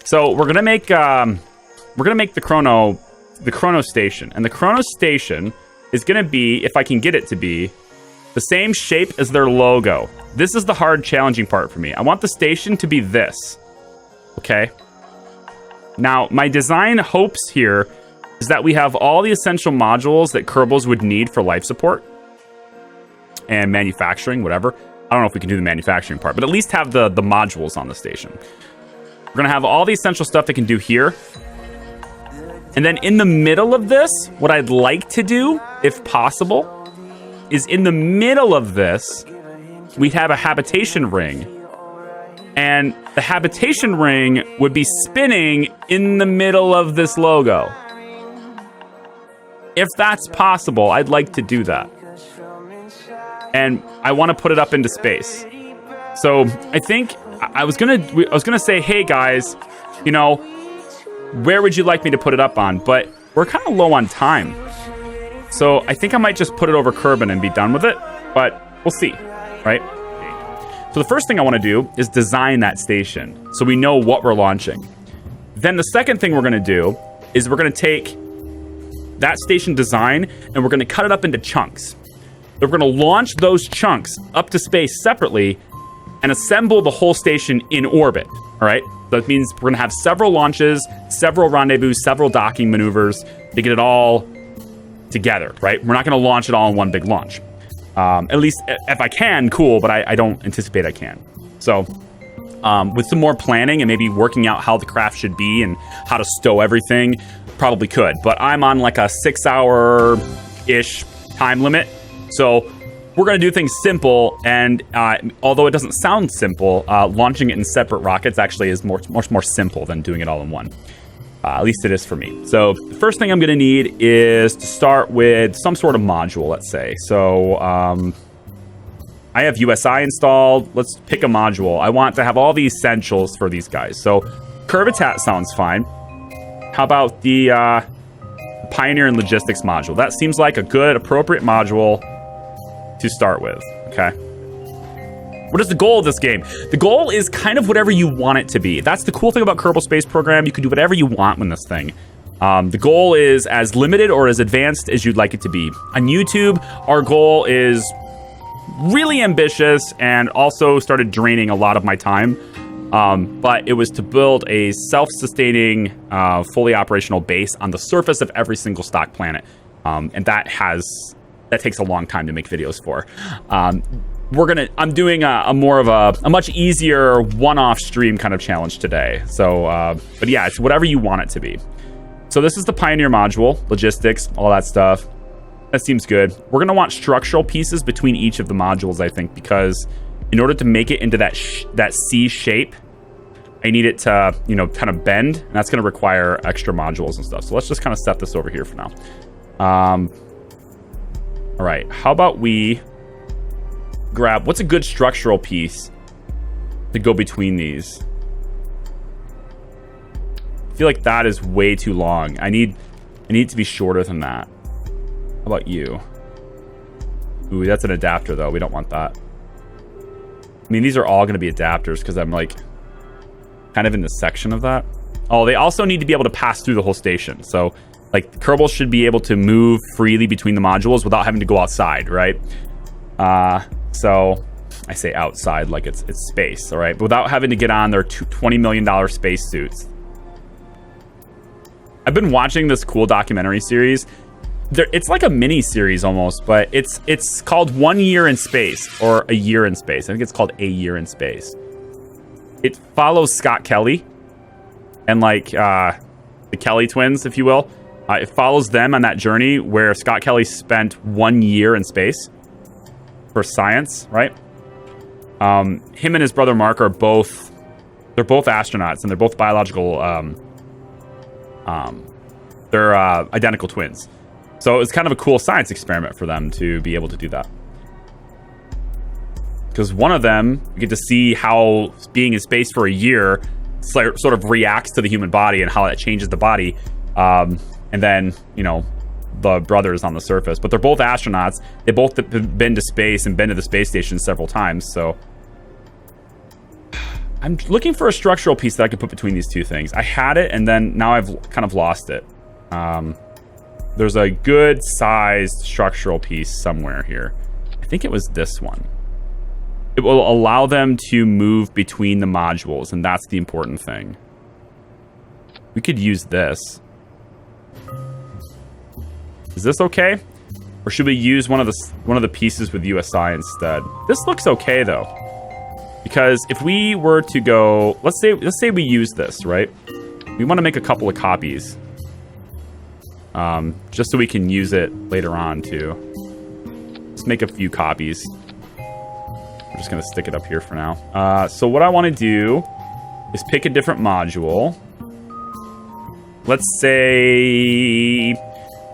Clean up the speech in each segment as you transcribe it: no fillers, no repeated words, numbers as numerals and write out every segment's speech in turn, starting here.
So we're gonna make the chrono station, and the chrono station is gonna be, if I can get it to be, the same shape as their logo. This is the hard, challenging part for me. I want the station to be this. Okay. Now, my design hopes here is that we have all the essential modules that Kerbals would need for life support and manufacturing, whatever. I don't know if we can do the manufacturing part, but at least have the modules on the station. We're going to have all the essential stuff they can do here. And then in the middle of this, what I'd like to do, if possible, is in the middle of this, we'd have a habitation ring. And the habitation ring would be spinning in the middle of this logo. If that's possible, I'd like to do that. And I want to put it up into space. So I think I was gonna say, hey guys, you know, where would you like me to put it up on? But we're kind of low on time. So I think I might just put it over Kerbin and be done with it. But we'll see, right? So the first thing I want to do is design that station so we know what we're launching. Then the second thing we're going to do is we're going to take that station design and we're going to cut it up into chunks. We're going to launch those chunks up to space separately and assemble the whole station in orbit, all right? That means we're going to have several launches, several rendezvous, several docking maneuvers to get it all together, right? We're not going to launch it all in one big launch. At least if I can, cool, but I don't anticipate I can. So with some more planning and maybe working out how the craft should be and how to stow everything, probably could. But I'm on like a 6-hour-ish time limit. So we're going to do things simple. And although it doesn't sound simple, launching it in separate rockets actually is much more simple than doing it all in one. At least it is for me. So the first thing I'm going to need is to start with some sort of module, let's say. So I have USI installed. Let's pick a module. I want to have all the essentials for these guys. So Curvitat sounds fine. How about the Pioneer and Logistics module? That seems like a good, appropriate module to start with. Okay. What is the goal of this game? The goal is kind of whatever you want it to be. That's the cool thing about Kerbal Space Program. You can do whatever you want with this thing. The goal is as limited or as advanced as you'd like it to be. On YouTube, our goal is really ambitious and also started draining a lot of my time. But it was to build a self-sustaining, fully operational base on the surface of every single stock planet. And that takes a long time to make videos for. I'm doing a much easier one-off stream kind of challenge today. So, but yeah, it's whatever you want it to be. So this is the Pioneer module, logistics, all that stuff. That seems good. We're gonna want structural pieces between each of the modules, I think, because in order to make it into that C shape, I need it to, you know, kind of bend, and that's gonna require extra modules and stuff. So let's just kind of set this over here for now. All right, how about we grab, what's a good structural piece to go between these? I feel like that is way too long. I need it to be shorter than that. How about you? Ooh, that's an adapter though. We don't want that. I mean, these are all going to be adapters because I'm like kind of in the section of that. Oh, they also need to be able to pass through the whole station. So like the Kerbal should be able to move freely between the modules without having to go outside, right? So I say outside like it's space, all right? But without having to get on their $20 million space suits. I've been watching this cool documentary series. It's like a mini series almost, but it's called 1 Year in Space or A Year in Space. I think it's called A Year in Space. It follows Scott Kelly and like the Kelly twins, if you will. It follows them on that journey where Scott Kelly spent 1 year in space for science, right? Him and his brother Mark are both astronauts, and they're both biological. They're identical twins. So it's kind of a cool science experiment for them to be able to do that. Because one of them, you get to see how being in space for a year sort of reacts to the human body and how that changes the body. And then, you know, the brothers on the surface. But they're both astronauts. They both have been to space and been to the space station several times. So I'm looking for a structural piece that I could put between these two things. I had it, and then now I've kind of lost it. There's a good sized structural piece somewhere here. I think it was this one. It will allow them to move between the modules, and that's the important thing. We could use this. Is this okay? Or should we use one of the pieces with USI instead? This looks okay though. Because if we were to go, let's say we use this, right? We want to make a couple of copies. Just so we can use it later on too. Let's make a few copies. I'm just going to stick it up here for now. So what I want to do is pick a different module. Let's say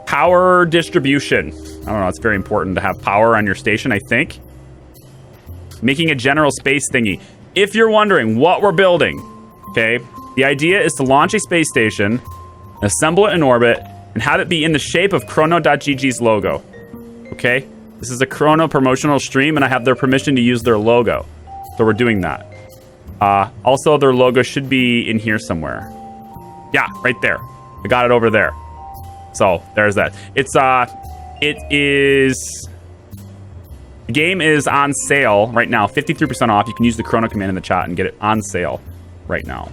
power distribution. I don't know, it's very important to have power on your station, I think. Making a general space thingy. If you're wondering what we're building, okay, the idea is to launch a space station, assemble it in orbit, and have it be in the shape of chrono.gg's logo. Okay? This is a Chrono promotional stream, and I have their permission to use their logo. So we're doing that. Also, their logo should be in here somewhere. Yeah, right there. I got it over there. So, there's that. The game is on sale right now, 53% off. You can use the Chrono command in the chat and get it on sale right now.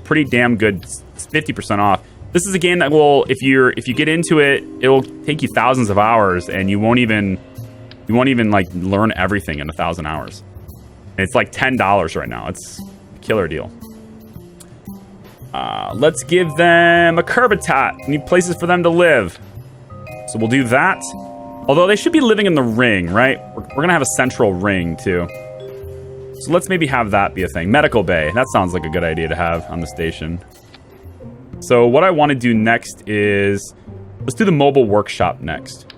Pretty damn good. It's 50% off. This is a game that will, if you get into it, it'll take you thousands of hours, and you won't even like learn everything in 1,000 hours. And it's like $10 right now. It's a killer deal. Let's give them a Kerbitat. We need places for them to live. So we'll do that. Although they should be living in the ring, right? We're going to have a central ring, too. So let's maybe have that be a thing. Medical bay. That sounds like a good idea to have on the station. So what I want to do next is... let's do the mobile workshop next.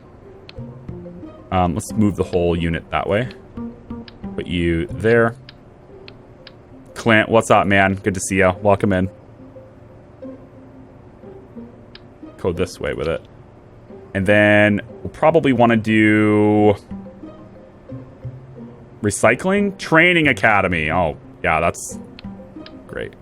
Let's move the whole unit that way. Put you there. Clint, what's up, man? Good to see you. Welcome in. Go this way with it. And then we'll probably want to do... recycling? Training academy. Oh, yeah, that's great.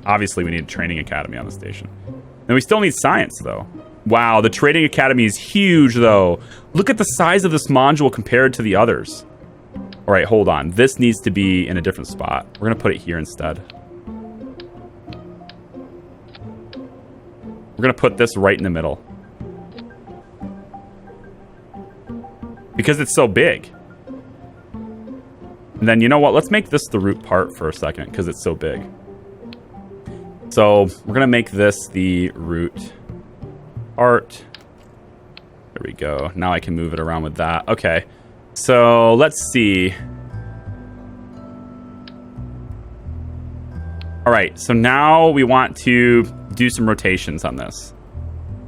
Obviously, we need a training academy on the station. And we still need science, though. Wow, the training academy is huge, though. Look at the size of this module compared to the others. All right, hold on. This needs to be in a different spot. We're going to put it here instead. We're going to put this right in the middle. Because it's so big. And then, you know what? Let's make this the root part for a second, because it's so big. So, we're going to make this the root part. There we go. Now I can move it around with that. Okay. So, let's see. All right. So, now we want to do some rotations on this.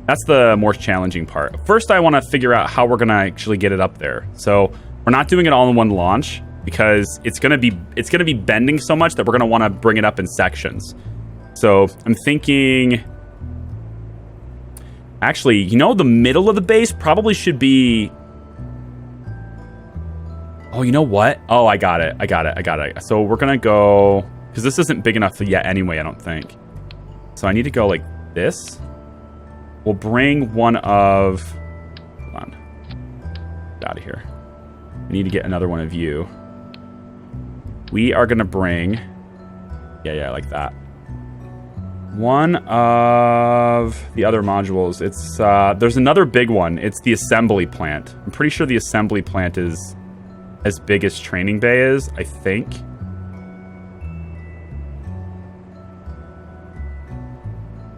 That's the more challenging part. First, I want to figure out how we're going to actually get it up there. So, we're not doing it all in one launch, because it's going to be bending so much that we're going to want to bring it up in sections. So I'm thinking, actually, you know, the middle of the base probably should be, oh, you know what? Oh, I got it. So we're going to go, because this isn't big enough yet anyway, I don't think. So I need to go like this. We'll bring one of, hold on, get out of here. I need to get another one of you. We are going to bring, yeah, like that. One of the other modules, it's, there's another big one. It's the assembly plant. I'm pretty sure the assembly plant is as big as training bay is, I think.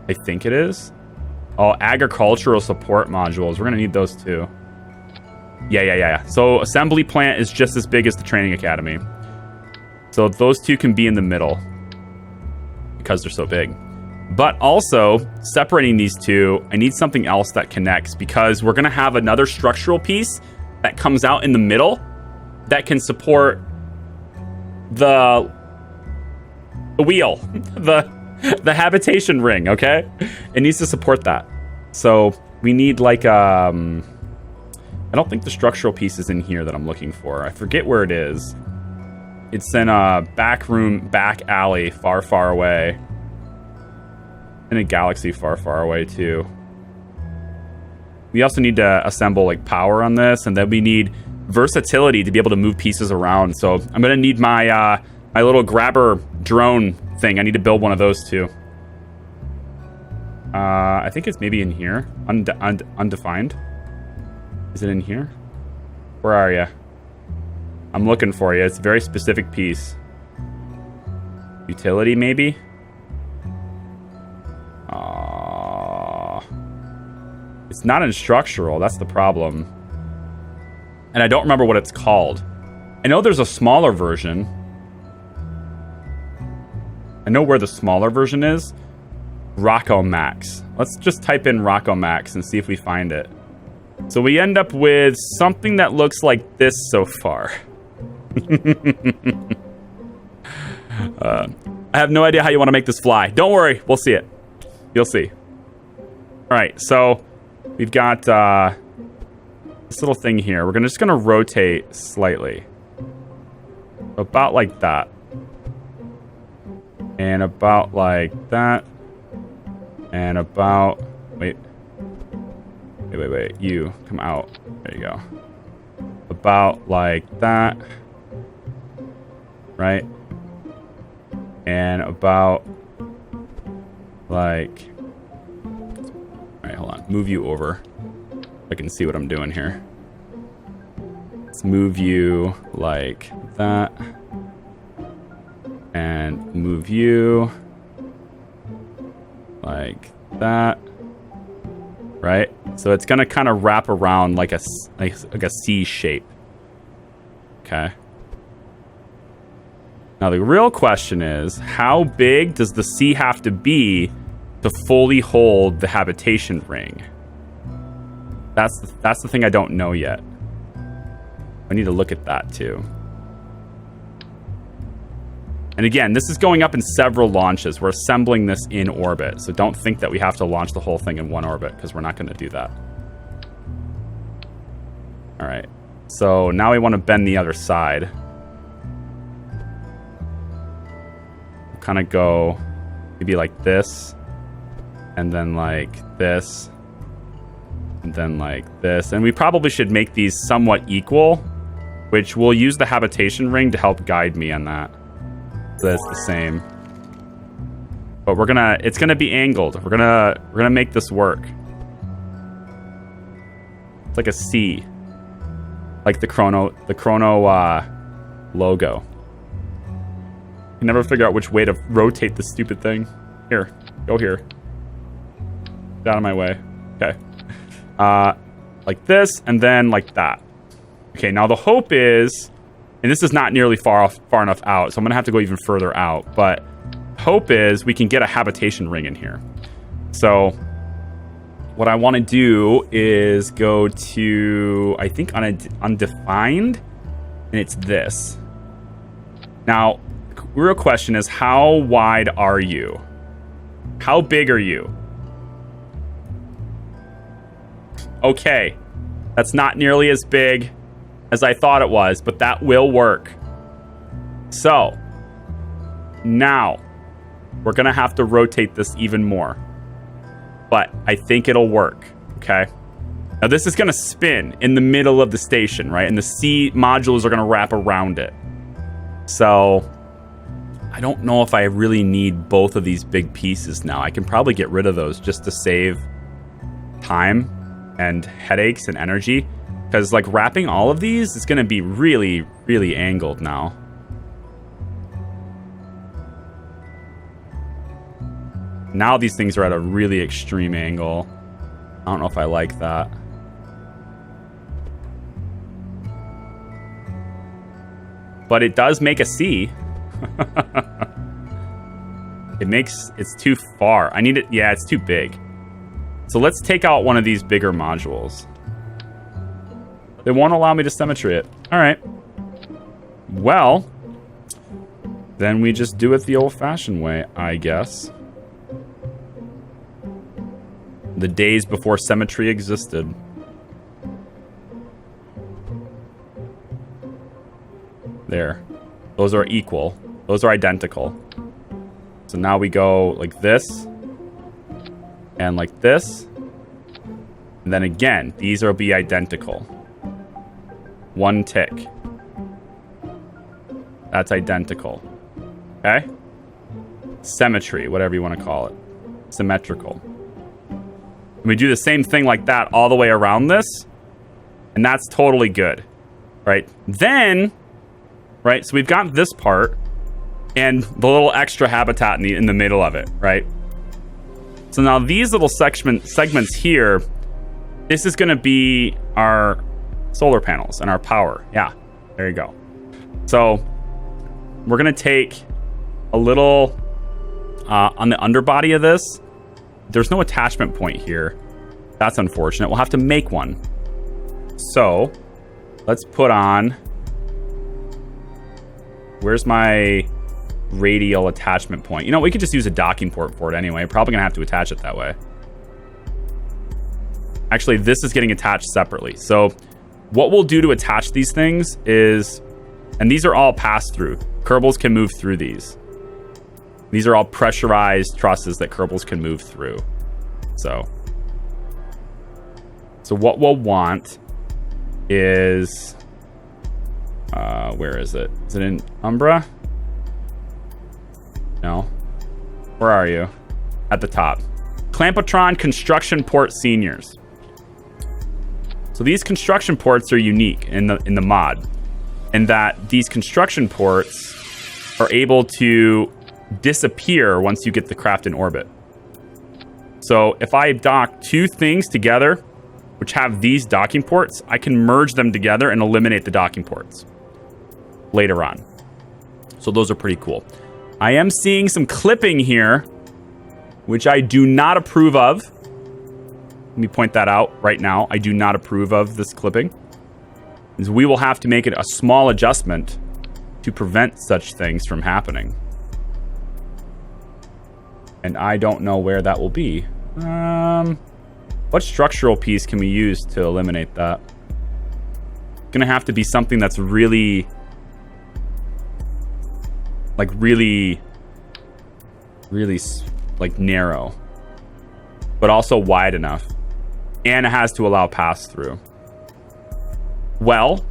I think it is. Oh, agricultural support modules. We're going to need those too. Yeah. So assembly plant is just as big as the training academy. So those two can be in the middle because they're so big. But also, separating these two, I need something else that connects, because we're going to have another structural piece that comes out in the middle that can support the wheel, the habitation ring, okay? It needs to support that. So we need like, I don't think the structural piece is in here that I'm looking for. I forget where it is. It's in a back alley, far, far away. In a galaxy far, far away, too. We also need to assemble, like, power on this, and then we need versatility to be able to move pieces around. So I'm going to need my, my little grabber drone thing. I need to build one of those, too. I think it's maybe in here. Undefined. Is it in here? Where are you? I'm looking for you. It's a very specific piece. Utility, maybe? It's not in structural. That's the problem. And I don't remember what it's called. I know there's a smaller version. I know where the smaller version is. Rocco Max. Let's just type in Rocco Max and see if we find it. So we end up with something that looks like this so far. I have no idea how you want to make this fly. Don't worry, we'll see it. You'll see. All right, so we've got this little thing here. We're just gonna rotate slightly, about like that, and about like that, and about wait. You come out. There you go. About like that. Right? And about like... Alright, hold on. Move you over. I can see what I'm doing here. Let's move you like that. And move you like that. Right? So it's going to kind of wrap around like a C shape. Okay. Now the real question is, how big does the C have to be to fully hold the habitation ring? That's the thing I don't know yet. I need to look at that too. And again, this is going up in several launches. We're assembling this in orbit. So don't think that we have to launch the whole thing in one orbit, because we're not going to do that. All right. So now we want to bend the other side. We'll kind of go maybe like this. And then like this. And then like this. And we probably should make these somewhat equal, which we'll use the habitation ring to help guide me on that. So that's the same. But it's gonna be angled. We're gonna make this work. It's like a C. Like the CHRONO logo. I can never figure out which way to rotate this stupid thing. Here, go here. Get out of my way. Okay. Like this, and then like that. Okay, now the hope is, and this is not nearly far enough out, so I'm gonna have to go even further out, but hope is we can get a habitation ring in here. So what I want to do is go to, I think, undefined, and it's this. Now, the real question is, how wide are you? How big are you? Okay, that's not nearly as big as I thought it was, but that will work. So, now, we're going to have to rotate this even more. But I think it'll work, okay? Now, this is going to spin in the middle of the station, right? And the C modules are going to wrap around it. So, I don't know if I really need both of these big pieces now. I can probably get rid of those just to save time and headaches and energy. Because, like, wrapping all of these is going to be really, really angled now. Now these things are at a really extreme angle. I don't know if I like that. But it does make a C. It's too far. I need it. Yeah, it's too big. So let's take out one of these bigger modules. They won't allow me to symmetry it. All right. Well, then we just do it the old-fashioned way, I guess. The days before symmetry existed. There. Those are equal. Those are identical. So now we go like this. And like this. And then again, these will be identical. One tick. That's identical. Okay? Symmetry, whatever you want to call it. Symmetrical. And we do the same thing like that all the way around this. And that's totally good. Right? Then, right, so we've got this part and the little extra habitat in the middle of it, right? So now these little segments here, this is going to be our solar panels and our power. Yeah, there you go. So we're going to take a little on the underbody of this. There's no attachment point here. That's unfortunate. We'll have to make one. So let's put on, where's my radial attachment point? You know, we could just use a docking port for it anyway. Probably gonna have to attach it that way. Actually, this is getting attached separately. So what we'll do to attach these things is, and these are all pass-through. Kerbals can move through these. These are all pressurized trusses that Kerbals can move through. So what we'll want is, where is it? Is it in Umbra? No. Where are you? At the top. Clampotron Construction Port Seniors. So these construction ports are unique in the mod, in that these construction ports are able to disappear once you get the craft in orbit. So if I dock two things together, which have these docking ports, I can merge them together and eliminate the docking ports later on. So those are pretty cool. I am seeing some clipping here, which I do not approve of. Let me point that out right now. I do not approve of this clipping. We will have to make it a small adjustment to prevent such things from happening. And I don't know where that will be. What structural piece can we use to eliminate that? It's gonna have to be something that's really, really narrow, but also wide enough. And it has to allow pass through. Well,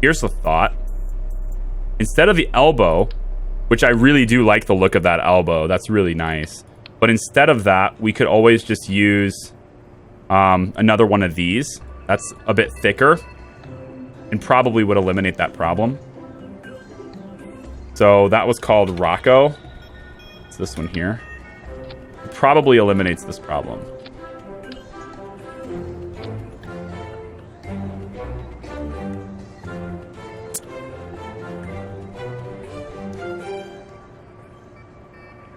here's the thought. Instead of the elbow, which I really do like the look of that elbow, that's really nice. But instead of that, we could always just use another one of these. That's a bit thicker and probably would eliminate that problem. So that was called Rocco. It's this one here. It probably eliminates this problem.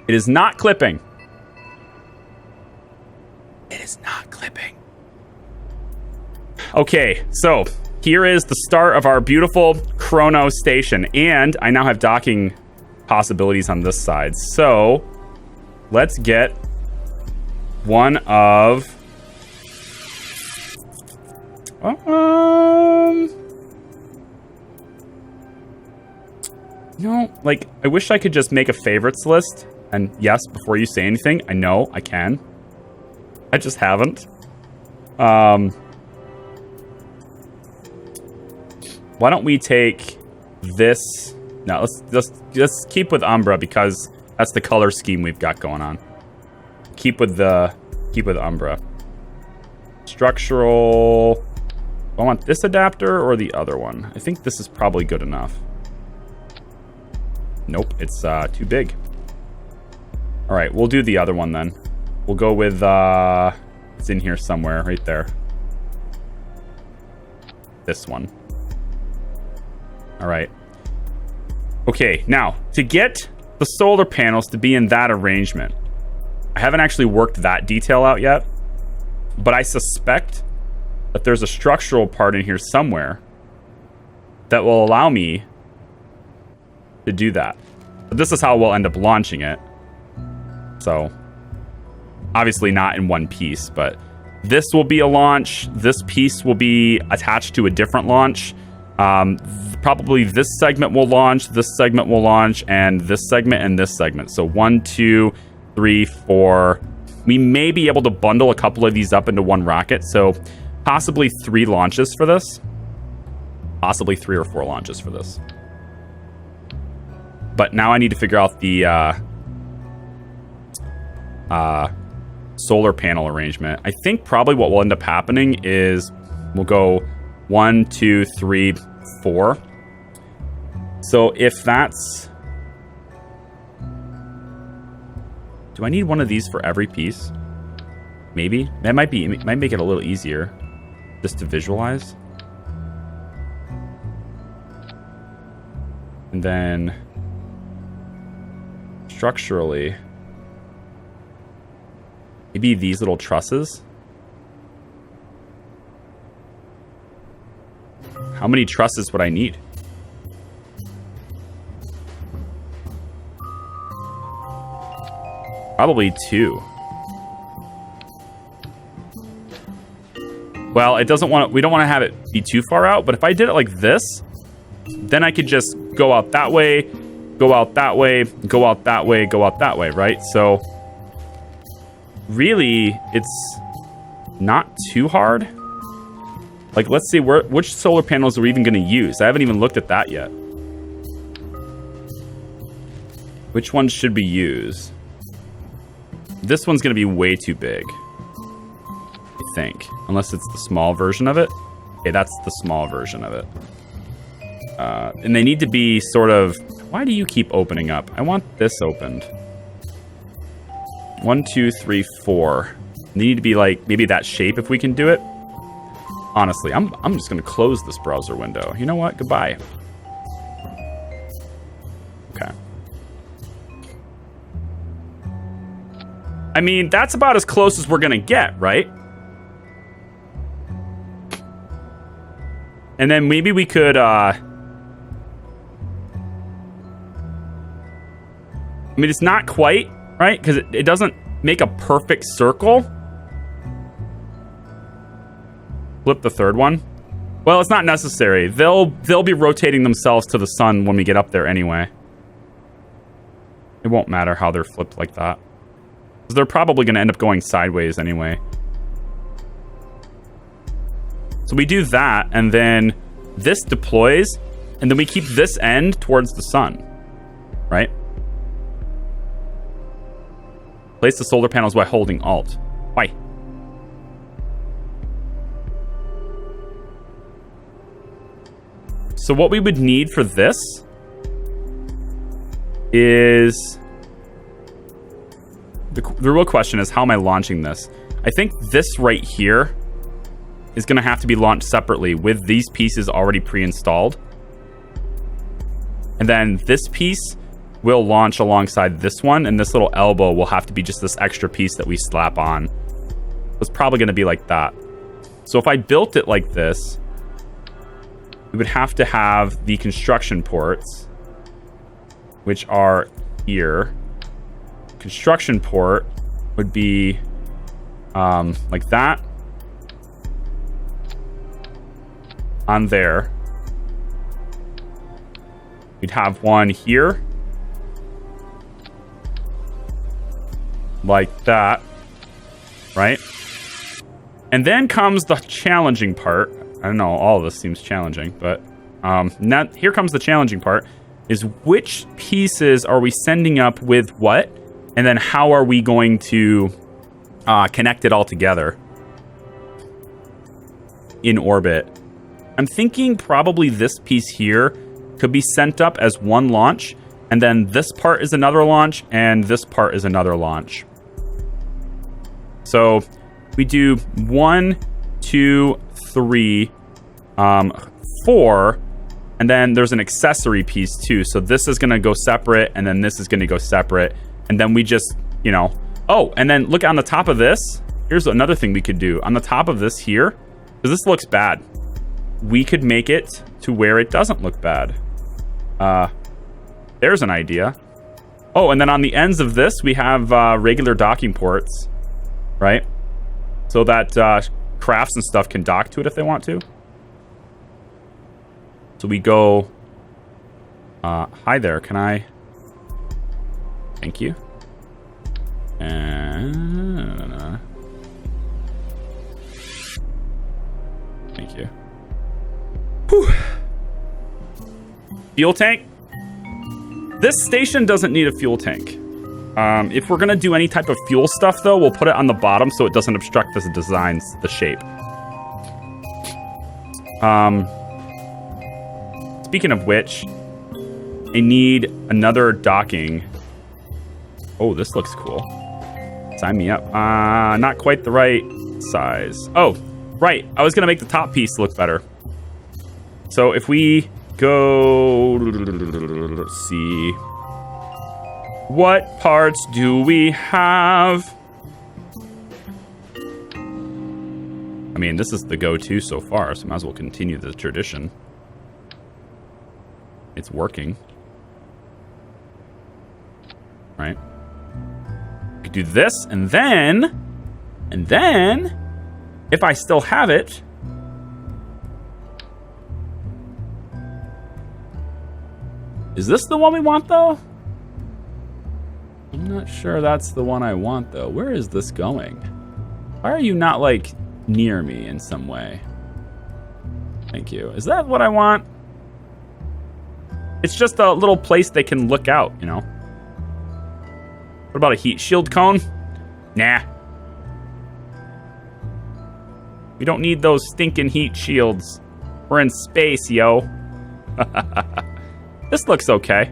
It is not clipping. It is not clipping. Okay, so here is the start of our beautiful CHRONO station. And I now have docking possibilities on this side. So let's get one of... No, like, I wish I could just make a favorites list. And yes, before you say anything, I know I can. I just haven't. Why don't we take this? No, let's keep with Umbra because that's the color scheme we've got going on. Keep with Umbra. Structural. I want this adapter or the other one. I think this is probably good enough. Nope, it's too big. All right, we'll do the other one then. We'll go with, it's in here somewhere, right there. This one. All right. Okay, now, to get the solar panels to be in that arrangement, I haven't actually worked that detail out yet, but I suspect that there's a structural part in here somewhere that will allow me to do that. But this is how we'll end up launching it. So, obviously not in one piece, but this will be a launch. This piece will be attached to a different launch. Probably this segment will launch, this segment will launch, and this segment and this segment. So 1, 2, 3, 4. We may be able to bundle a couple of these up into one rocket. So possibly 3 launches for this. Possibly 3 or 4 launches for this. But now I need to figure out the solar panel arrangement. I think probably what will end up happening is we'll go 1, 2, 3, 4. So if that's... Do I need one of these for every piece? Maybe. That might be. It might make it a little easier just to visualize. And then structurally, maybe these little trusses. How many trusses would I need? Probably 2. Well, it doesn't want. We don't want to have it be too far out. But if I did it like this, then I could just go out that way, go out that way, go out that way, go out that way, right? So really, it's not too hard. Like, let's see, which solar panels are we even going to use? I haven't even looked at that yet. Which ones should we use? This one's going to be way too big, I think. Unless it's the small version of it. Okay, that's the small version of it. And they need to be sort of... Why do you keep opening up? I want this opened. 1, 2, 3, 4. They need to be like maybe that shape if we can do it. Honestly, I'm just going to close this browser window. You know what? Goodbye. Okay. I mean, that's about as close as we're going to get, right? And then maybe we could, I mean, it's not quite, right? Because it doesn't make a perfect circle. Flip the third one. Well, it's not necessary. They'll be rotating themselves to the sun when we get up there anyway. It won't matter how they're flipped like that. Because they're probably going to end up going sideways anyway. So we do that, and then this deploys, and then we keep this end towards the sun, right? Place the solar panels by holding Alt. Why? So what we would need for this is... The real question is, how am I launching this? I think this right here is going to have to be launched separately with these pieces already pre-installed. And then this piece will launch alongside this one, and this little elbow will have to be just this extra piece that we slap on. It's probably going to be like that. So if I built it like this, we would have to have the construction ports, which are here. Construction port would be like that on there. We'd have one here like that, right? And then comes the challenging part. I don't know, all of this seems challenging, but now here comes the challenging part, is which pieces are we sending up with what? And then how are we going to connect it all together in orbit? I'm thinking probably this piece here could be sent up as one launch, and then this part is another launch, and this part is another launch. So we do 1, 2, 3, 4, and then there's an accessory piece too. So this is going to go separate, and then this is going to go separate. And then we just, you know... Oh, and then look on the top of this. Here's another thing we could do. On the top of this here, because this looks bad, we could make it to where it doesn't look bad. There's an idea. Oh, and then on the ends of this, we have regular docking ports, right? So that crafts and stuff can dock to it if they want to. So we go... hi there, can I... Thank you. And... Thank you. Whew. Fuel tank. This station doesn't need a fuel tank. If we're gonna do any type of fuel stuff, though, we'll put it on the bottom so it doesn't obstruct the designs, the shape. Speaking of which, I need another docking. Oh, this looks cool. Sign me up. Not quite the right size. Oh, right. I was gonna make the top piece look better. So if we go, let's see. What parts do we have? I mean, this is the go-to so far, so might as well continue the tradition. It's working. Right? We could do this, and then, if I still have it, is this the one we want, though? I'm not sure that's the one I want, though. Where is this going? Why are you not, like, near me in some way? Thank you. Is that what I want? It's just a little place they can look out, you know? What about a heat shield cone? Nah. We don't need those stinking heat shields. We're in space, yo. This looks okay.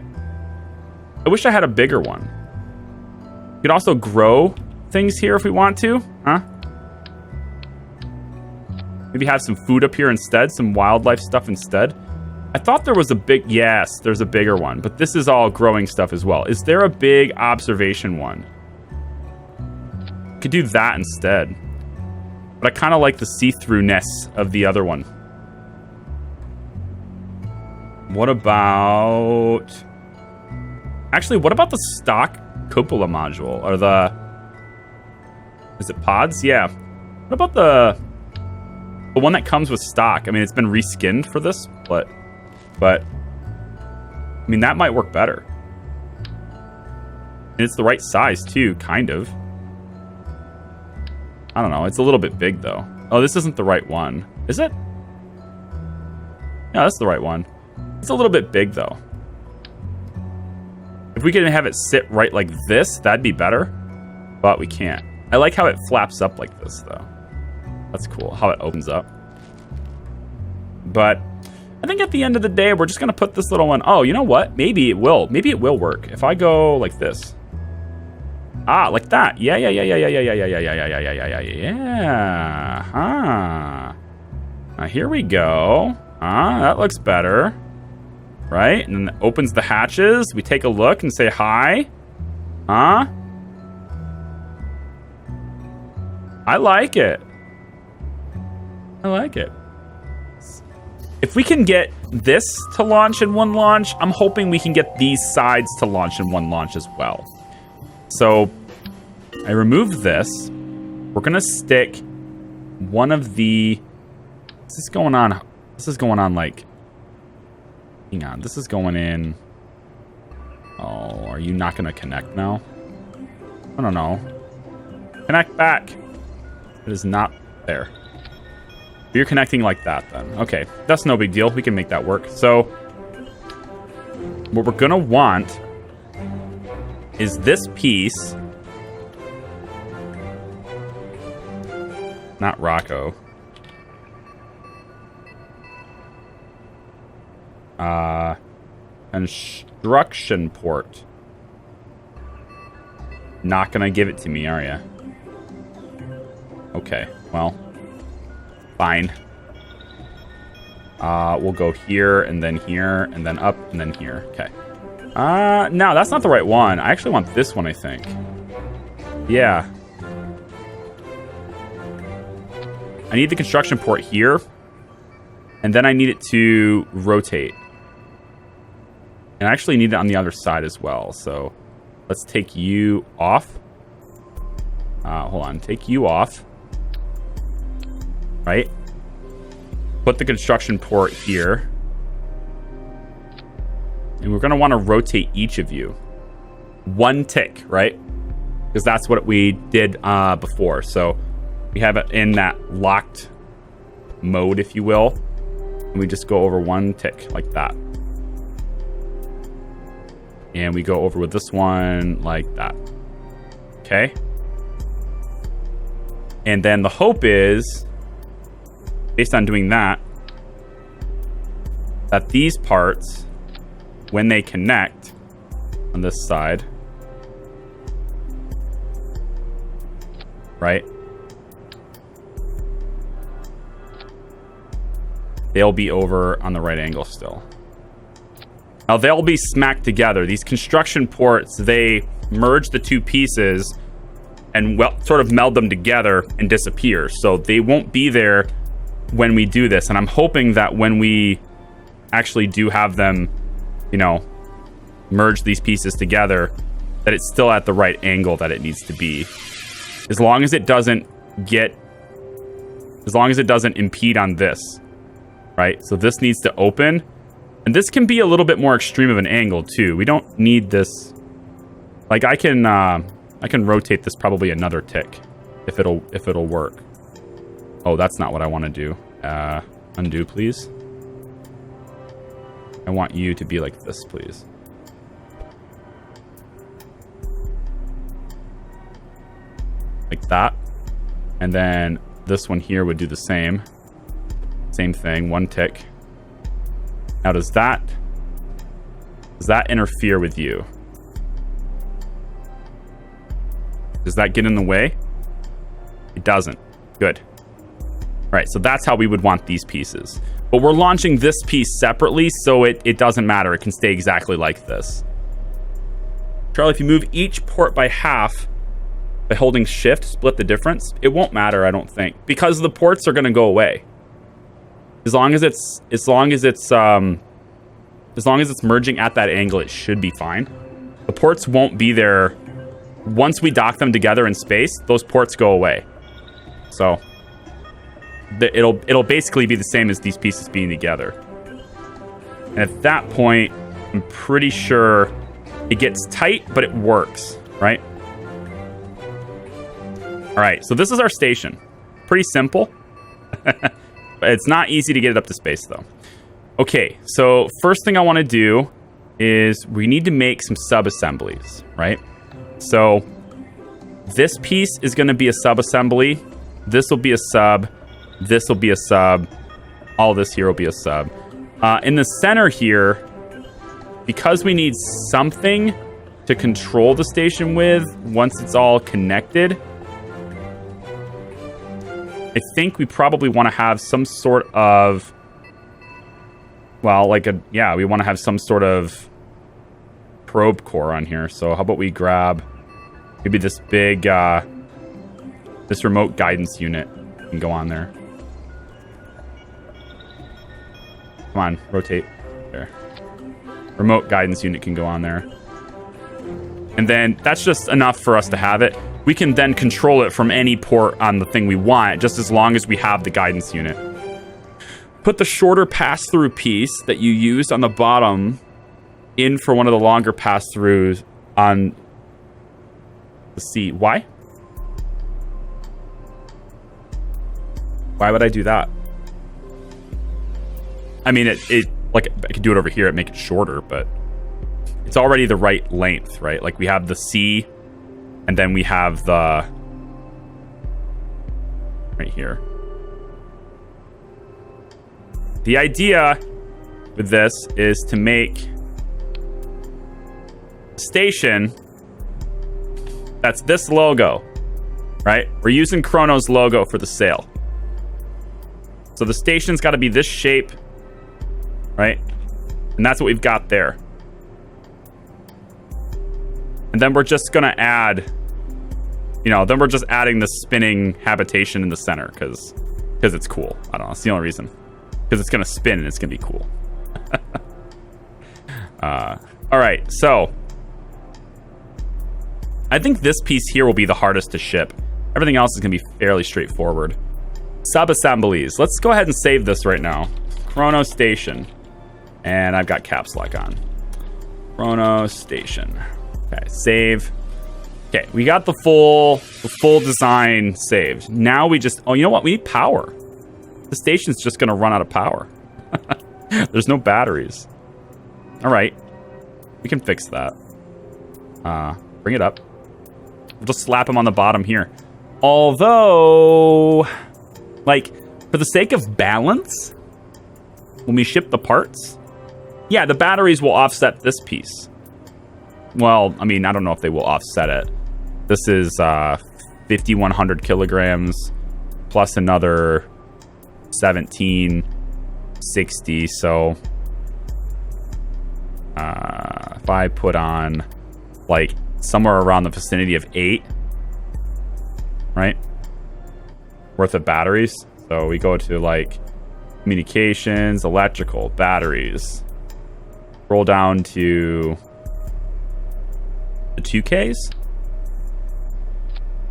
I wish I had a bigger one. We could also grow things here if we want to, huh? Maybe have some food up here instead, some wildlife stuff instead. I thought there was a big, yes, there's a bigger one, but this is all growing stuff as well. Is there a big observation one? Could do that instead. But I kind of like the see-throughness of the other one. What about... Actually, what about the stock cupola module? Or the... Is it pods? Yeah. What about the one that comes with stock? I mean, it's been reskinned for this, but I mean, that might work better. And it's the right size, too, kind of. I don't know. It's a little bit big, though. Oh, this isn't the right one. Is it? Yeah, that's the right one. It's a little bit big, though. If we could have it sit right like this, that'd be better. But we can't. I like how it flaps up like this, though. That's cool, how it opens up. But I think at the end of the day, we're just going to put this little one... Oh, you know what? Maybe it will. Maybe it will work. If I go like this. Ah, like that. Yeah. Huh. Now, here we go. That looks better. Right? And then it opens the hatches. We take a look and say hi. Huh? I like it. I like it. If we can get this to launch in one launch, I'm hoping we can get these sides to launch in one launch as well. So I removed this. We're going to stick one of the... This is going on like... Hang on. This is going in... Oh, are you not going to connect now? I don't know. Connect back. It is not there. You're connecting like that then. Okay, that's no big deal. We can make that work. So what we're gonna want is this piece. Not Rocco. Construction port. Not gonna give it to me, are you? Okay, well. Fine. We'll go here, and then up, and then here. Okay. No, that's not the right one. I actually want this one, I think. Yeah. I need the construction port here, and then I need it to rotate. And I actually need it on the other side as well, so let's take you off. Hold on, take you off. Right? Put the construction port here. and we're going to want to rotate each of you 1 tick, right? Because that's what we did before. So we have it in that locked mode, if you will, and we just go over 1 tick like that. And we go over with this one like that. Okay. And then the hope is, based on doing that, that these parts, when they connect on this side, right, they'll be over on the right angle still. Now, they'll be smacked together. These construction ports, they merge the 2 pieces and sort of meld them together and disappear. So they won't be there when we do this. And I'm hoping that when we actually do have them, you know, merge these pieces together, that it's still at the right angle that it needs to be. As long as it doesn't impede on this, right? So this needs to open. And this can be a little bit more extreme of an angle too. We don't need this. Like I can rotate this probably another tick if it'll work. Oh, that's not what I want to do. Undo, please. I want you to be like this, please. Like that. And then this one here would do the same. Same thing, 1 tick. Now, does that interfere with you? Does that get in the way? It doesn't. Good. All right, so that's how we would want these pieces. But we're launching this piece separately, so it doesn't matter. It can stay exactly like this. Charlie, if you move each port by half by holding shift, split the difference, it won't matter, I don't think, because the ports are going to go away. As long as it's merging at that angle, it should be fine. The ports won't be there. Once we dock them together in space, those ports go away. So it'll basically be the same as these pieces being together. And at that point, I'm pretty sure it gets tight, but it works, right? All right, so this is our station. Pretty simple. It's not easy to get it up to space, though. Okay, so first thing I want to do is we need to make some sub-assemblies, right? So this piece is going to be a sub-assembly. This will be a sub. This will be a sub. All this here will be a sub. In the center here, because we need something to control the station with once it's all connected, I think we probably want to have some sort of, well, we want to have some sort of probe core on here. So how about we grab maybe this big, this remote guidance unit can go on there. Come on, rotate. There. Remote guidance unit can go on there. And then that's just enough for us to have it. We can then control it from any port on the thing we want, just as long as we have the guidance unit. Put the shorter pass-through piece that you used on the bottom in for one of the longer pass-throughs on the C. Why? Why would I do that? I mean, like, I could do it over here and make it shorter, but it's already the right length, right? Like, we have the C, and then we have the right here. The idea with this is to make a station that's this logo, right? We're using CHRONO's logo for the sail. So the station's got to be this shape, right? And that's what we've got there. And then we're just going to add, then we're just adding the spinning habitation in the center because it's cool. I don't know. That's the only reason. Because it's going to spin and it's going to be cool. All right. So I think this piece here will be the hardest to ship. Everything else is going to be fairly straightforward. Sub-assemblies. Let's go ahead and save this right now. CHRONO station. And I've got caps lock on. Chrono station. Okay, save. Okay, we got the full design saved. Now we just, oh, you know what? We need power. The station's just gonna run out of power. There's no batteries. All right, we can fix that. Bring it up. We'll just slap him on the bottom here. Although, like, for the sake of balance, when we ship the parts, yeah, the batteries will offset this piece. Well, I mean, I don't know if they will offset it. This is 5,100 kilograms plus another 1,760. So if I put on like somewhere around the vicinity of 8, right, worth of batteries. So we go to like communications, electrical, batteries, roll down to the 2Ks.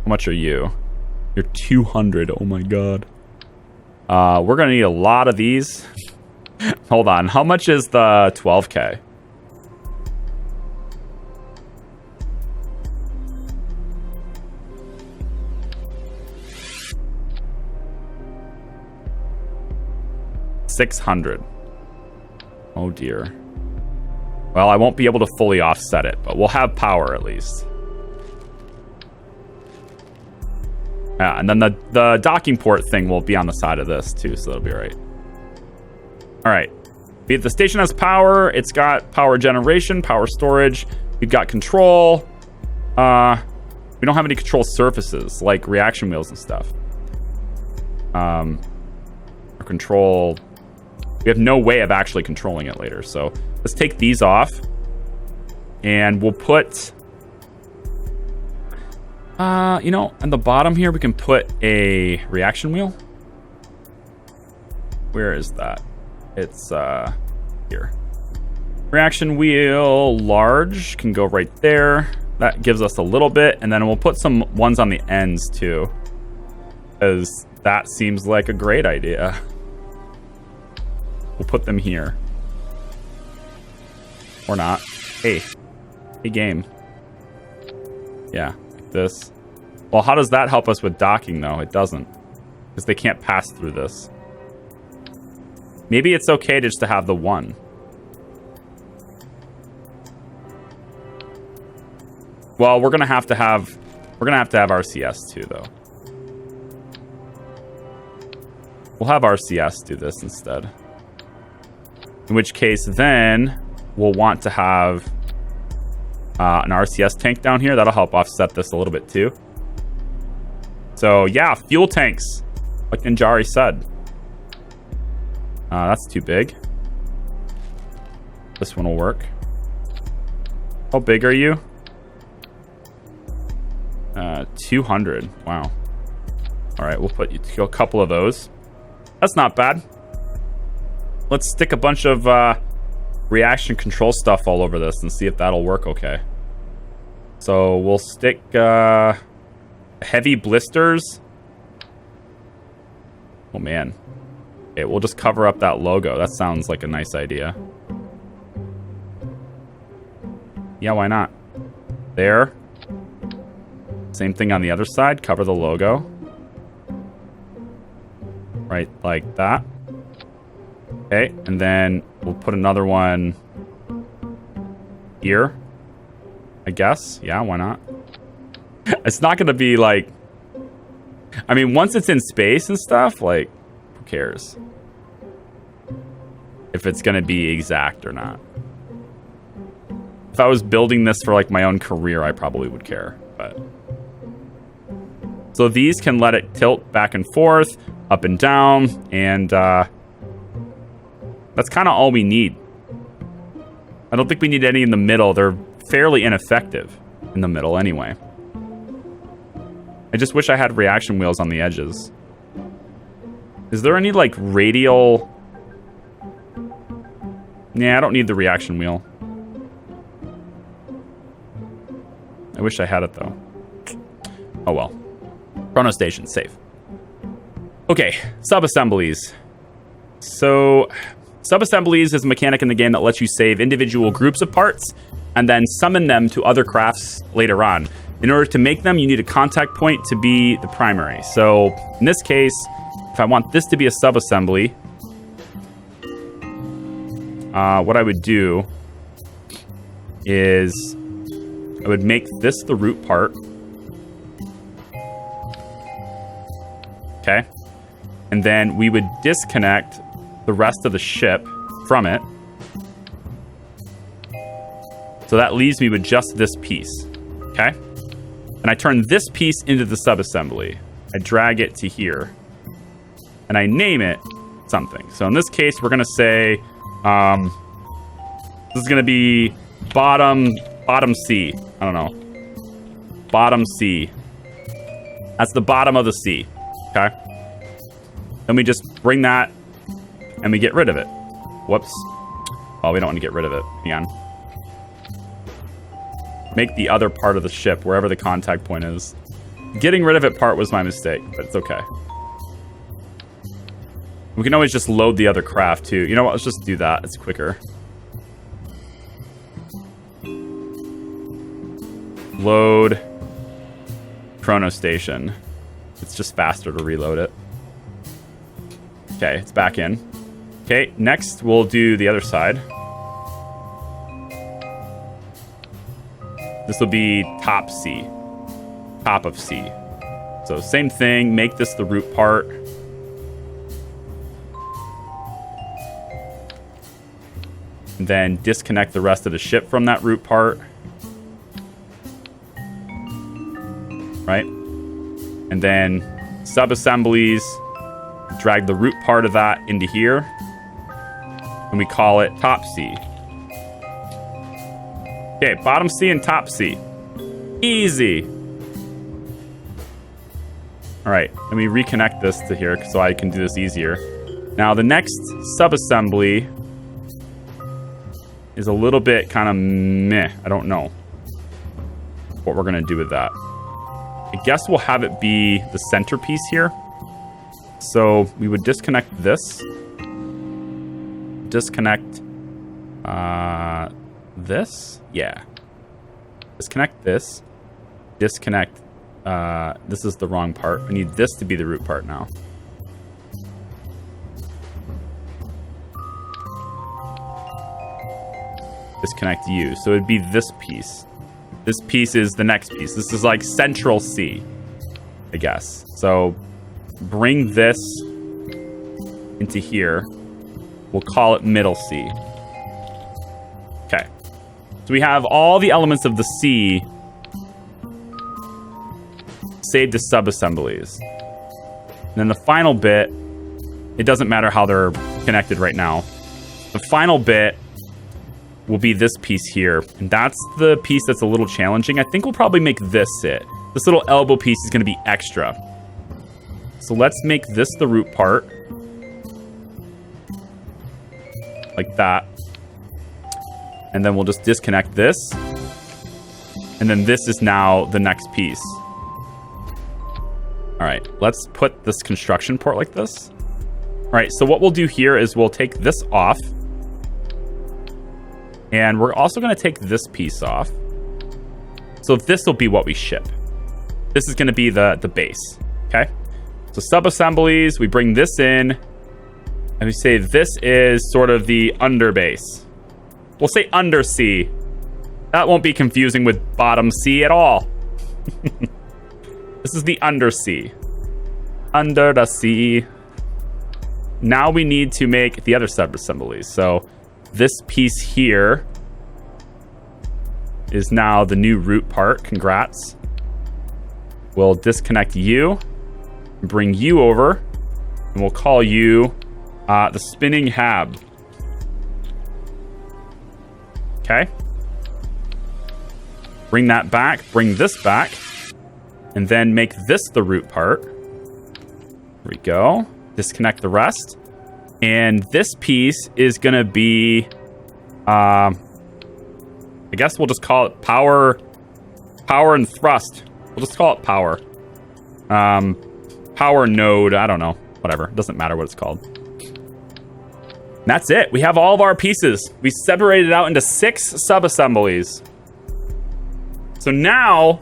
How much are you? You're 200. Oh my god. We're gonna need a lot of these. Hold on. How much is the 12K? $600. Oh dear. Well, I won't be able to fully offset it, but we'll have power at least. Yeah, and then the docking port thing will be on the side of this too, so that'll be all right. All right. The station has power. It's got power generation, power storage. We've got control. We don't have any control surfaces like reaction wheels and stuff. Our control. We have no way of actually controlling it later. So let's take these off. And we'll put... you know, on the bottom here, we can put a reaction wheel. Where is that? It's here. Reaction wheel large can go right there. That gives us a little bit. And then we'll put some ones on the ends too, because that seems like a great idea. We'll put them here. Or not. Hey game. Yeah, like this. Well, how does that help us with docking though? It doesn't, because they can't pass through this. Maybe it's okay just to have the one. Well, we're gonna have to have RCS too though. We'll have RCS do this instead. In which case, then we'll want to have an RCS tank down here. That'll help offset this a little bit too. So yeah, fuel tanks, like Ninjari said. That's too big. This one will work. How big are you? 200. Wow. All right, we'll put you to a couple of those. That's not bad. Let's stick a bunch of reaction control stuff all over this and see if that'll work okay. So we'll stick heavy blisters. Oh man. Okay, we'll just cover up that logo. That sounds like a nice idea. Yeah, why not? There. Same thing on the other side. Cover the logo. Right like that. Okay, and then we'll put another one here, I guess. Yeah, why not? It's not going to be like... I mean, once it's in space and stuff, like, who cares? If it's going to be exact or not. If I was building this for, like, my own career, I probably would care, but... So these can let it tilt back and forth, up and down, and that's kind of all we need. I don't think we need any in the middle. They're fairly ineffective in the middle anyway. I just wish I had reaction wheels on the edges. Is there any, like, radial... Nah, I don't need the reaction wheel. I wish I had it, though. Oh, well. Chrono station, safe. Okay, sub-assemblies. So, sub-assemblies is a mechanic in the game that lets you save individual groups of parts and then summon them to other crafts later on. In order to make them, you need a contact point to be the primary. So in this case, if I want this to be a sub-assembly, what I would do is I would make this the root part. Okay. And then we would disconnect the rest of the ship from it. So that leaves me with just this piece. Okay. And I turn this piece into the sub-assembly. I drag it to here. And I name it something. So in this case, we're going to say, this is going to be bottom C. I don't know. Bottom C. That's the bottom of the C. Okay. Then we just bring that and we get rid of it. Whoops. Oh, we don't want to get rid of it. Hang on. Make the other part of the ship, wherever the contact point is. Getting rid of it part was my mistake, but it's okay. We can always just load the other craft too. You know what? Let's just do that. It's quicker. Load Chrono Station. It's just faster to reload it. Okay, it's back in. Okay, next we'll do the other side. This will be top C. Top of C. So same thing, make this the root part. And then disconnect the rest of the ship from that root part. Right? And then sub-assemblies, drag the root part of that into here. And we call it top C. Okay, bottom C and top C. Easy. All right, let me reconnect this to here so I can do this easier. Now, the next sub-assembly is a little bit kind of meh. I don't know what we're going to do with that. I guess we'll have it be the centerpiece here. So we would disconnect this. Disconnect this. Yeah. Disconnect this. Disconnect. This is the wrong part. I need this to be the root part now. Disconnect you. So it'd be this piece. This piece is the next piece. This is like central C, I guess. So bring this into here. We'll call it middle C. Okay. So we have all the elements of the C saved as sub-assemblies. And then the final bit, it doesn't matter how they're connected right now. The final bit will be this piece here. And that's the piece that's a little challenging. I think we'll probably make this it. This little elbow piece is going to be extra. So let's make this the root part. Like that. And then we'll just disconnect this. And then this is now the next piece. All right, let's put this construction port like this. All right, so what we'll do here is we'll take this off. And we're also going to take this piece off. So this will be what we ship. This is going to be the base. Okay. So sub-assemblies, we bring this in. And we say this is sort of the under base. We'll say under C. That won't be confusing with bottom C at all. This is the under C. Under the C. Now we need to make the other sub-assemblies. So this piece here is now the new root part. Congrats. We'll disconnect you, bring you over, and we'll call you the spinning hab. Okay. Bring that back, bring this back, and then make this the root part. There we go. Disconnect the rest. And this piece is going to be, I guess we'll just call it power and thrust. We'll just call it power. Power node, I don't know. Whatever. It doesn't matter what it's called. That's it. We have all of our pieces. We separated it out into 6 sub-assemblies. So now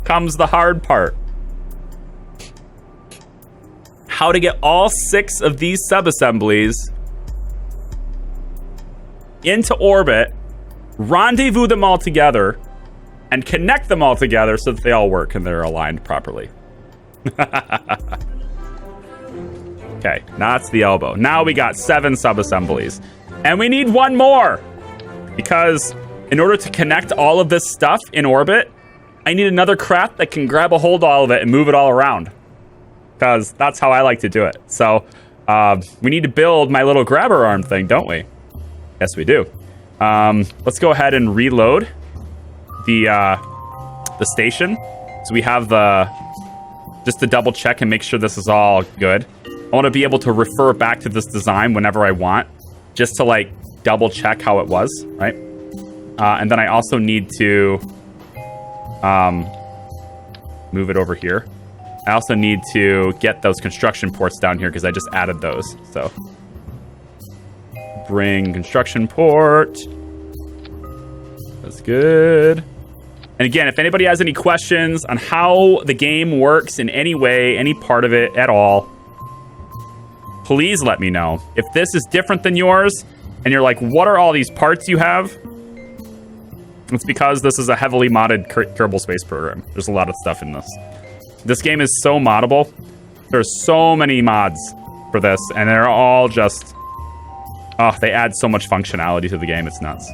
comes the hard part. How to get all 6 of these sub-assemblies into orbit, rendezvous them all together, and connect them all together so that they all work and they're aligned properly. Okay, that's the elbow. Now we got 7 sub-assemblies. And we need 1 more. Because in order to connect all of this stuff in orbit, I need another craft that can grab a hold of all of it and move it all around. Because that's how I like to do it. So we need to build my little grabber arm thing, don't we? Yes, we do. Let's go ahead and reload the station. So we have just to double check and make sure this is all good. I want to be able to refer back to this design whenever I want, just to like double check how it was, right? And then I also need to move it over here. I also need to get those construction ports down here because I just added those. So bring construction port. That's good. And again, if anybody has any questions on how the game works in any way, any part of it at all, please let me know. If this is different than yours, and you're like, what are all these parts you have? It's because this is a heavily modded Kerbal Space Program. There's a lot of stuff in this. This game is so moddable. There's so many mods for this, and they're all just... Oh, they add so much functionality to the game. It's nuts.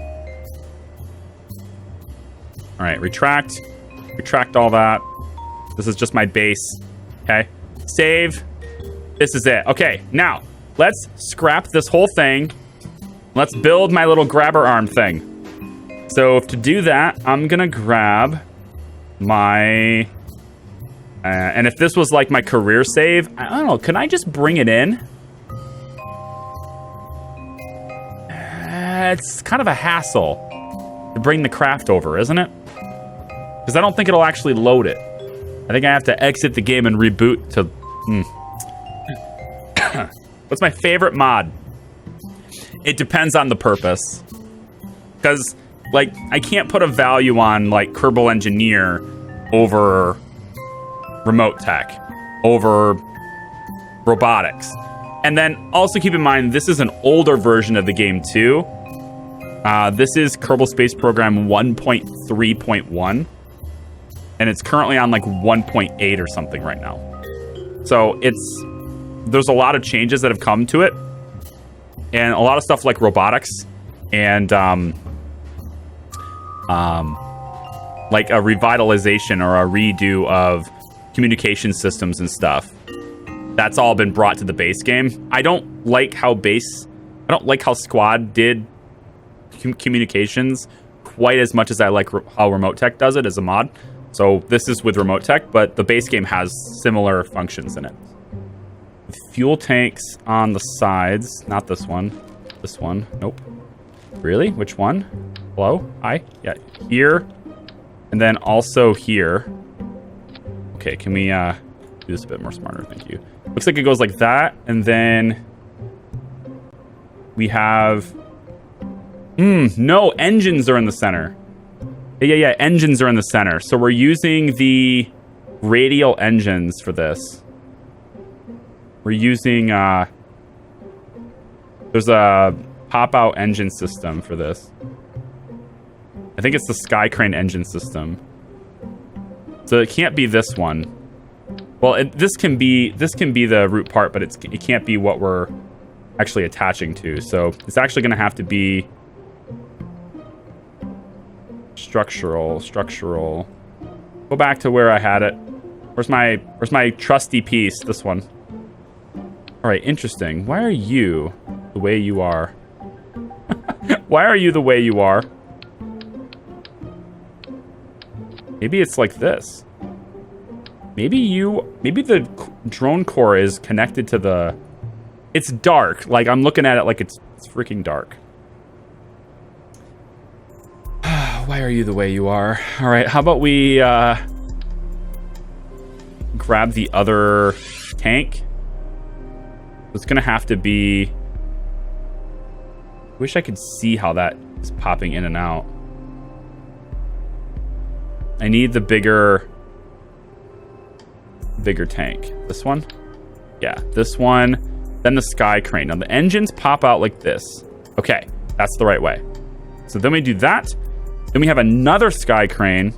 All right, retract. Retract all that. This is just my base. Okay. Save. This is it. Okay, now, let's scrap this whole thing. Let's build my little grabber arm thing. So to do that, I'm going to grab my... and if this was like my career save, I don't know, can I just bring it in? It's kind of a hassle to bring the craft over, isn't it? Because I don't think it'll actually load it. I think I have to exit the game and reboot to... What's my favorite mod? It depends on the purpose. Because, like, I can't put a value on, like, Kerbal Engineer over remote tech, over robotics. And then also keep in mind, this is an older version of the game, too. This is Kerbal Space Program 1.3.1. And it's currently on, like, 1.8 or something right now. So there's a lot of changes that have come to it, and a lot of stuff like robotics and like a revitalization or a redo of communication systems and stuff. That's all been brought to the base game. I don't like how Squad did communications quite as much as I like how Remote Tech does it as a mod. So this is with Remote Tech, but the base game has similar functions in it. Fuel tanks on the sides. Not this one. This one. Nope. Really? Which one? Hello? Hi? Yeah. Here. And then also here. Okay, can we do this a bit more smarter? Thank you. Looks like it goes like that. And then we have... no, engines are in the center. Yeah, engines are in the center. So we're using the radial engines for this. We're using, there's a pop-out engine system for this. I think it's the Sky Crane engine system. So it can't be this one. Well, this can be the root part, but it can't be what we're actually attaching to. So it's actually going to have to be structural. Go back to where I had it. Where's my trusty piece? This one. All right, interesting. Why are you the way you are? Why are you the way you are? Maybe it's like this. Maybe the drone core is connected to the... It's dark. Like, I'm looking at it like it's freaking dark. Why are you the way you are? All right, how about we grab the other tank? It's going to have to be Wish I could see how that is popping in and out. I need the bigger tank. This one? Yeah, this one. Then the sky crane. Now the engines pop out like this. Okay, that's the right way. So then we do that. Then we have another sky crane,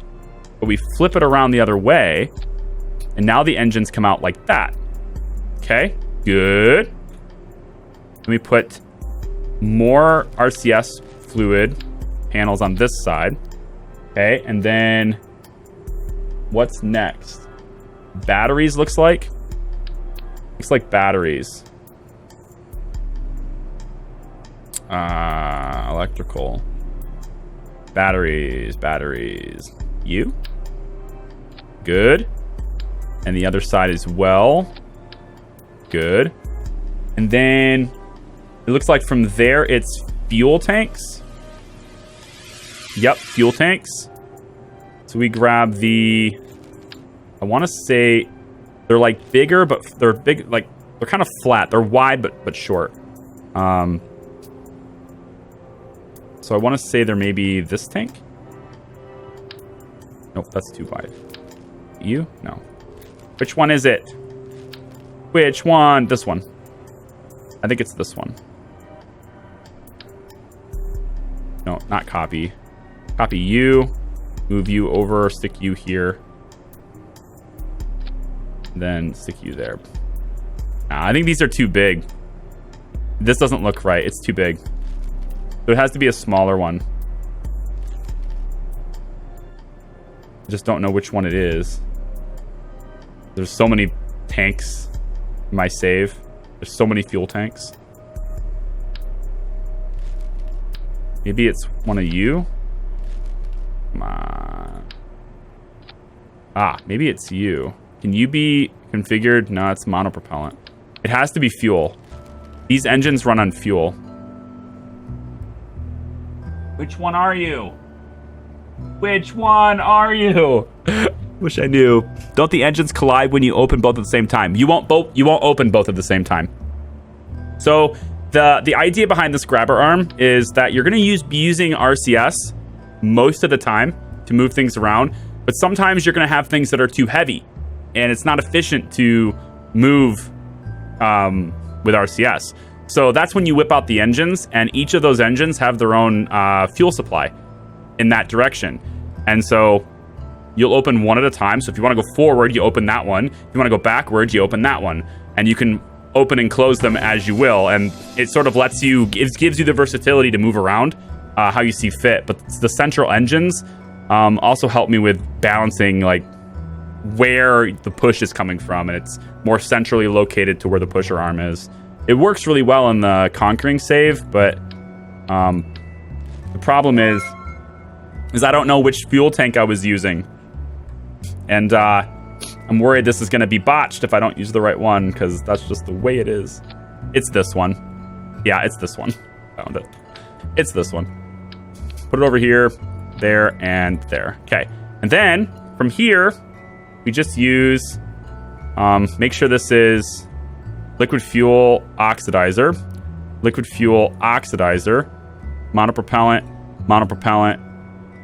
but we flip it around the other way. And now the engines come out like that. Okay, good. Then we put more RCS fluid panels on this side. Okay, and then what's next? Batteries looks like. Looks like batteries. Electrical. Batteries. You? Good. And the other side as well. Good. And then it looks like from there it's fuel tanks. Yep, fuel tanks. So we grab the, I want to say they're like bigger, but they're big, like they're kind of flat. They're wide, but short. So I want to say there may be this tank. Nope, that's too wide. You? No. Which one is it? Which one? This one. I think it's this one. No, not copy. Copy you. Move you over. Stick you here. Then stick you there. Nah, I think these are too big. This doesn't look right. It's too big. So it has to be a smaller one. I just don't know which one it is. There's so many tanks in my save. There's so many fuel tanks. Maybe it's one of you? Come on. Ah, maybe it's you. Can you be configured? No, it's monopropellant. It has to be fuel. These engines run on fuel. Which one are you? Which one are you? Wish I knew. Don't the engines collide when you open both at the same time? You won't open both at the same time. So the idea behind this grabber arm is that you're going to be using RCS most of the time to move things around, but sometimes you're going to have things that are too heavy, and it's not efficient to move with RCS. So that's when you whip out the engines, and each of those engines have their own fuel supply in that direction. And so you'll open one at a time. So if you want to go forward, you open that one. If you want to go backwards, you open that one. And you can open and close them as you will. And it sort of lets you, it gives you the versatility to move around how you see fit. But the central engines also help me with balancing like where the push is coming from. And it's more centrally located to where the pusher arm is. It works really well in the Conquering save, but the problem is I don't know which fuel tank I was using. And I'm worried this is going to be botched if I don't use the right one, because that's just the way it is. It's this one. Yeah, it's this one. Found it. It's this one. Put it over here, there, and there. Okay. And then from here, we just use, make sure this is liquid fuel oxidizer, monopropellant,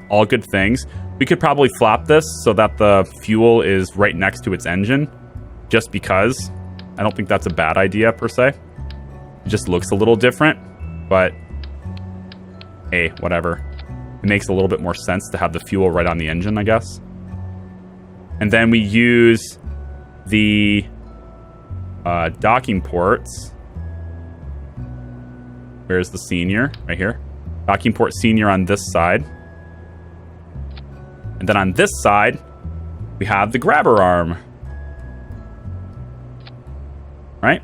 all good things. We could probably flop this so that the fuel is right next to its engine, just because. I don't think that's a bad idea per se. It just looks a little different, but hey, whatever. It makes a little bit more sense to have the fuel right on the engine, I guess. And then we use the docking ports. Where's the senior? Right here. Docking port senior on this side. And then on this side, we have the grabber arm. Right?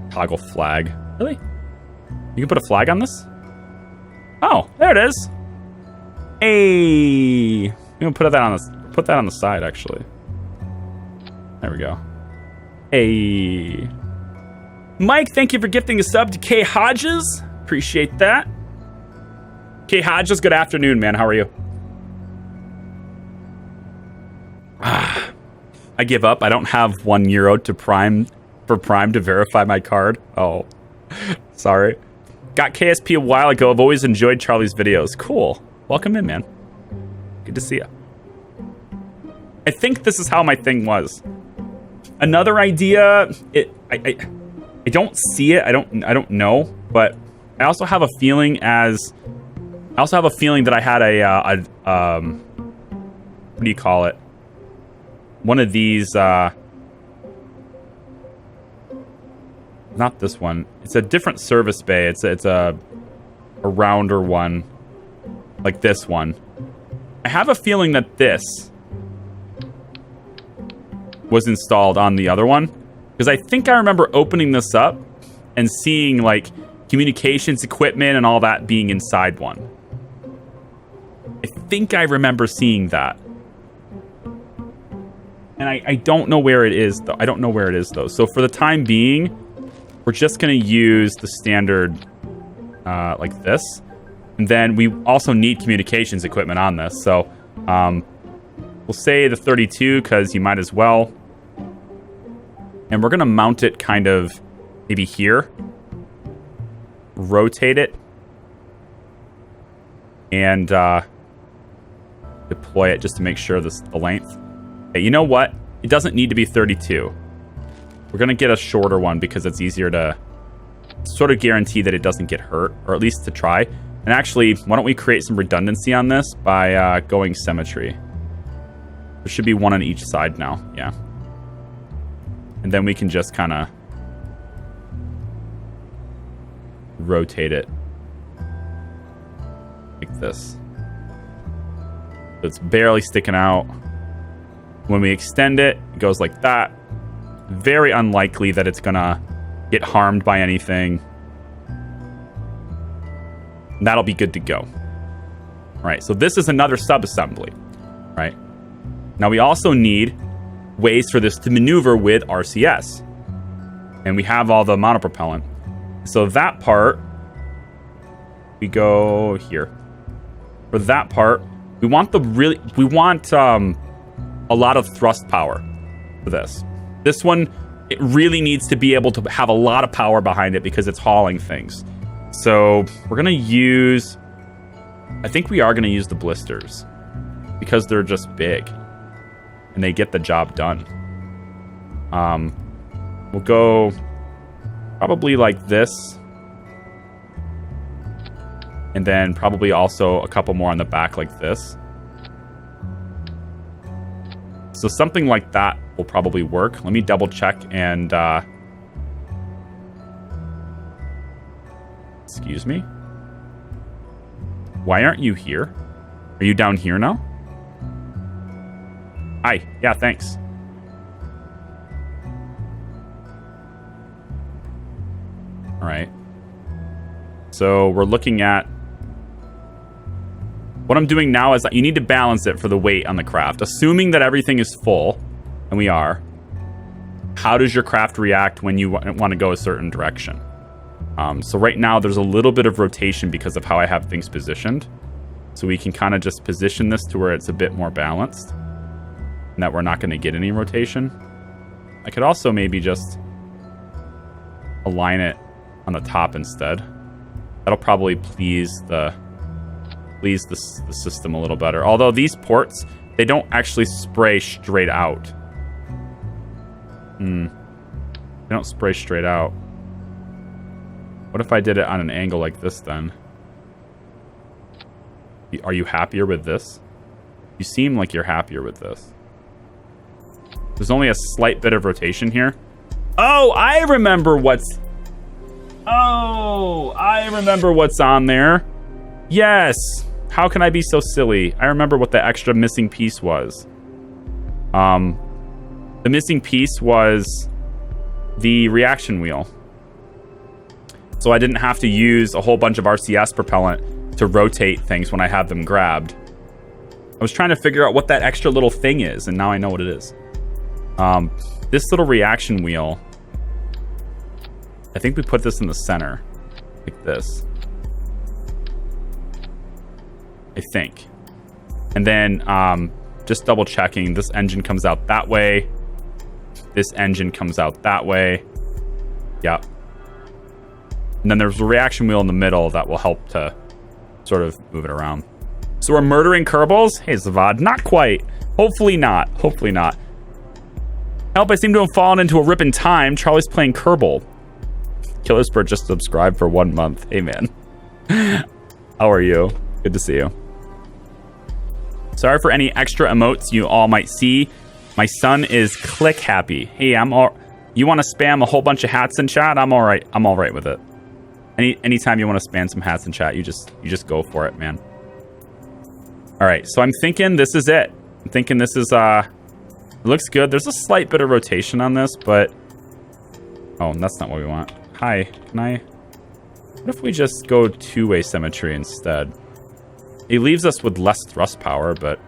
Toggle flag. Really? You can put a flag on this? Oh, there it is. Hey. You can put that on the side, actually. There we go. Hey. Mike, thank you for gifting a sub to K Hodges. Appreciate that. K Hodges, good afternoon, man. How are you? I give up. I don't have €1 to Prime to verify my card. Oh, sorry. Got KSP a while ago. I've always enjoyed Charlie's videos. Cool. Welcome in, man. Good to see you. I think this is how my thing was. Another idea, I don't see it. I don't know, but I also have a feeling that I had a what do you call it? One of these not this one. It's a different service bay. It's a rounder one, like this one. I have a feeling that this was installed on the other one, because I think I remember opening this up and seeing like communications equipment and all that being inside one. I think I remember seeing that. And I don't know where it is, though. I don't know where it is, though. So for the time being, we're just going to use the standard like this. And then we also need communications equipment on this. So we'll say the 32, because you might as well. And we're going to mount it kind of maybe here. Rotate it. And deploy it just to make sure this the length. Hey, you know what? It doesn't need to be 32. We're going to get a shorter one because it's easier to sort of guarantee that it doesn't get hurt, or at least to try. And actually, why don't we create some redundancy on this by going symmetry. There should be one on each side now. Yeah. And then we can just kind of rotate it like this. So it's barely sticking out. When we extend it, it goes like that. Very unlikely that it's gonna get harmed by anything. And that'll be good to go. All right, so this is another sub-assembly, right? Now we also need ways for this to maneuver with RCS. And we have all the monopropellant. So that part, we go here. For that part, we want a lot of thrust power for this. This one, it really needs to be able to have a lot of power behind it because it's hauling things. So we're going to use, I think we are going to use the blisters because they're just big and they get the job done. We'll go probably like this. And then probably also a couple more on the back like this. So something like that will probably work. Let me double check and... excuse me? Why aren't you here? Are you down here now? Hi. Yeah, thanks. All right. So we're looking at... What I'm doing now is you need to balance it for the weight on the craft. Assuming that everything is full, and we are, how does your craft react when you want to go a certain direction? So right now there's a little bit of rotation because of how I have things positioned. So we can kind of just position this to where it's a bit more balanced and that we're not going to get any rotation. I could also maybe just align it on the top instead. That'll probably please the system a little better. Although these ports, they don't actually spray straight out. They don't spray straight out. What if I did it on an angle like this then? Are you happier with this? You seem like you're happier with this. There's only a slight bit of rotation here. Oh, I remember what's... Oh, I remember what's on there. Yes. How can I be so silly? I remember what the extra missing piece was. The missing piece was the reaction wheel. So I didn't have to use a whole bunch of RCS propellant to rotate things when I have them grabbed. I was trying to figure out what that extra little thing is, and now I know what it is. This little reaction wheel, I think we put this in the center, like this. I think. And then just double checking, this engine comes out that way. This engine comes out that way. Yep. And then there's a reaction wheel in the middle that will help to sort of move it around. So we're murdering Kerbals? Hey, Zavad, not quite. Hopefully not. Hopefully not. Help, I seem to have fallen into a rip in time. Charlie's playing Kerbal. Killerspurt just subscribed for 1 month. Hey, man. How are you? Good to see you. Sorry for any extra emotes you all might see. My son is click happy. Hey, you want to spam a whole bunch of hats in chat? I'm all right. I'm all right with it. Anytime you want to spam some hats in chat, you just go for it, man. All right, so I'm thinking this is it. I'm thinking this is it looks good. There's a slight bit of rotation on this, but oh, that's not what we want. Hi, can I? What if we just go two-way symmetry instead? It leaves us with less thrust power, but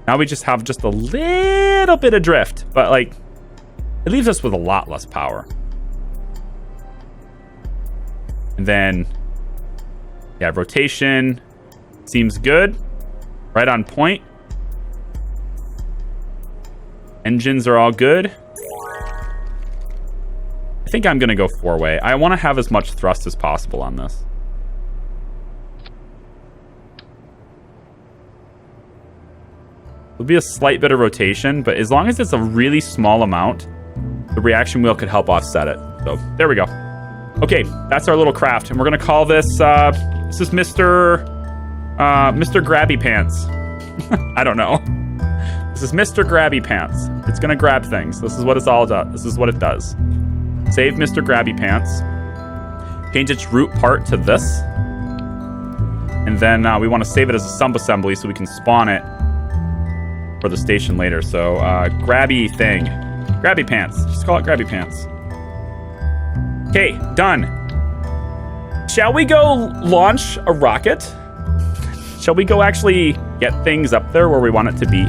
now we just have just a little bit of drift, but like it leaves us with a lot less power. And then, yeah, rotation seems good. Right on point. Engines are all good. I think I'm going to go four-way. I want to have as much thrust as possible on this. There'll be a slight bit of rotation, but as long as it's a really small amount, the reaction wheel could help offset it. So there we go. Okay, that's our little craft, and we're gonna call this this is Mr. Grabby Pants. I don't know. This is Mr. Grabby Pants. It's gonna grab things. This is what it's all about. This is what it does. Save Mr. Grabby Pants. Change its root part to this, and then we want to save it as a sub-assembly so we can spawn it for the station later. So grabby thing, Grabby Pants. Just call it Grabby Pants. Okay, done. Shall we go launch a rocket? Shall we go actually get things up there where we want it to be?